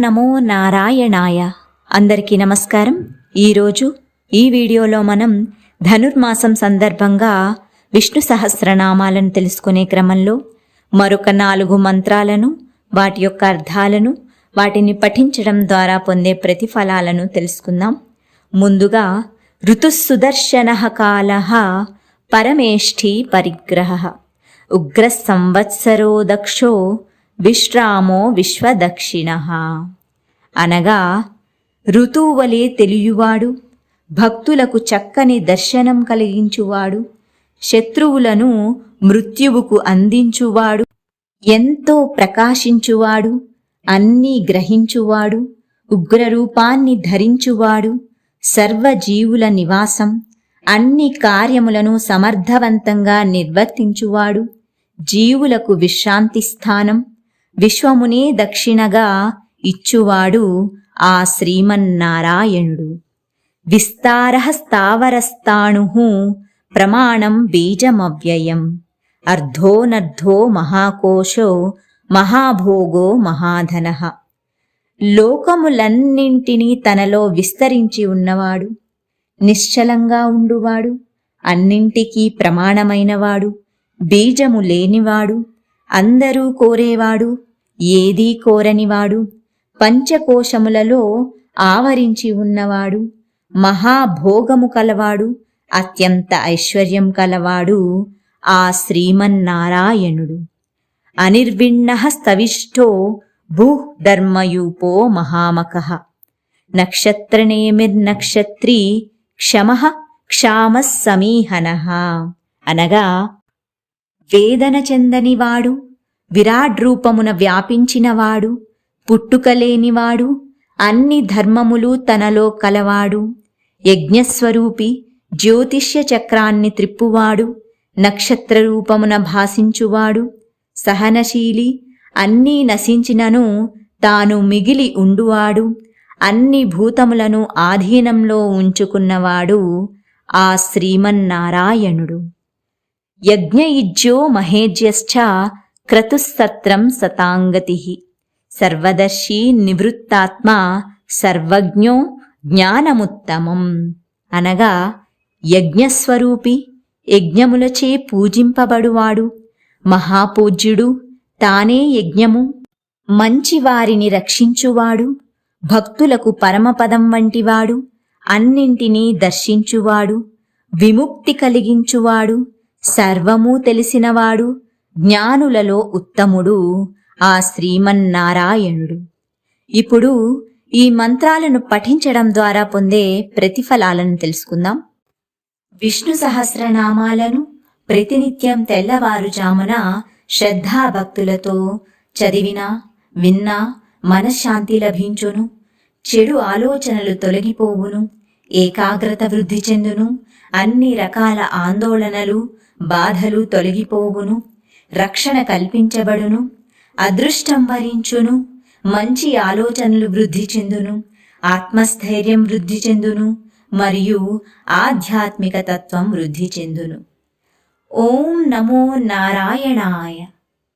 నమో నారాయణాయ. అందరికీ నమస్కారం. ఈరోజు ఈ వీడియోలో మనం ధనుర్మాసం సందర్భంగా విష్ణు సహస్రనామాలను తెలుసుకునే క్రమంలో మరొక 4 మంత్రాలను, వాటి యొక్క అర్థాలను, వాటిని పఠించడం ద్వారా పొందే ప్రతిఫలాలను తెలుసుకుందాం. ముందుగా ఋతుసుదర్శనః కాలః పరమేష్ఠి పరిగ్రహః ఉగ్ర సంవత్సరో దక్షో విశ్రామో విశ్వదక్షిణః. అనగా ఋతువువలే తెలియువాడు, భక్తులకు చక్కని దర్శనం కలిగించువాడు, శత్రువులను మృత్యువుకు అందించువాడు, ఎంతో ప్రకాశించువాడు, అన్నీ గ్రహించువాడు, ఉగ్రరూపాన్ని ధరించువాడు, సర్వజీవుల నివాసం, అన్ని కార్యములను సమర్థవంతంగా నిర్వర్తించువాడు, జీవులకు విశ్రాంతి స్థానం, విశ్వమునే దక్షిణగా ఇచ్చువాడు ఆ శ్రీమన్నారాయణుడు. విస్తారః స్థావరస్థాణుః ప్రమాణం బీజమవ్యయం అర్ధోనర్ధో మహాకోశో మహాభోగో మహాధనః. లోకములన్నింటినీ తనలో విస్తరించి ఉన్నవాడు, నిశ్చలంగా ఉండువాడు, అన్నింటికీ ప్రమాణమైనవాడు, బీజము లేనివాడు, అందరూ కోరేవాడు, ఏదీ కోరనివాడు, పంచకోశములలో ఆవరించి ఉన్నవాడు, మహాభోగము కలవాడు, అత్యంత ఐశ్వర్యం కలవాడు ఆ శ్రీమన్నారాయణుడు. అనిర్విణ్ణః స్తవిష్టో భూః ధర్మయూపో మహామకః నక్షత్రనేమిర్నక్షత్రీ క్షమః క్షామః సమీహనః. అనగా వేదన చెందనివాడు, విరాట్ రూపమున వ్యాపించినవాడు, పుట్టుకలేనివాడు, అన్ని ధర్మములు తనలో కలవాడు, యజ్ఞస్వరూపి, జ్యోతిష్య చక్రాన్ని త్రిప్పువాడు, నక్షత్ర రూపమున భాసించువాడు, సహనశీలి, అన్నీ నశించినను తాను మిగిలి ఉండువాడు, అన్ని భూతములను ఆధీనంలో ఉంచుకున్నవాడు ఆ శ్రీమన్నారాయణుడు. యజ్ఞయుజ్యో మహేజ్యశ్చ క్రతుస్సత్రం సతాంగతిః సర్వదర్శి నివృత్తాత్మ సర్వజ్ఞో జ్ఞానముత్తమం. అనగా యజ్ఞస్వరూపి, యజ్ఞములచే పూజింపబడువాడు, మహాపూజ్యుడు, తానే యజ్ఞము, మంచివారిని రక్షించువాడు, భక్తులకు పరమపదం వంటివాడు, అన్నింటినీ దర్శించువాడు, విముక్తి కలిగించువాడు, సర్వము తెలిసినవాడు, జ్ఞానులలో ఉత్తముడు ఆ శ్రీమన్నారాయణుడు. ఇప్పుడు ఈ మంత్రాలను పఠించడం ద్వారా పొందే ప్రతిఫలాలను తెలుసుకుందాం. విష్ణు సహస్రనామాలను ప్రతినిత్యం తెల్లవారుజామున శ్రద్ధాభక్తులతో చదివినా విన్నా మనశ్శాంతి లభించును, చెడు ఆలోచనలు తొలగిపోవును, ఏకాగ్రత వృద్ధి చెందును, అన్ని రకాల ఆందోళనలు బాధలు తొలగిపోవును, రక్షణ కల్పించబడును, అదృష్టం వరించును, మంచి ఆలోచనలు వృద్ధి చెందును, ఆత్మస్థైర్యం వృద్ధి చెందును, మరియు ఆధ్యాత్మిక తత్వం వృద్ధి చెందును. ఓం నమో నారాయణాయ.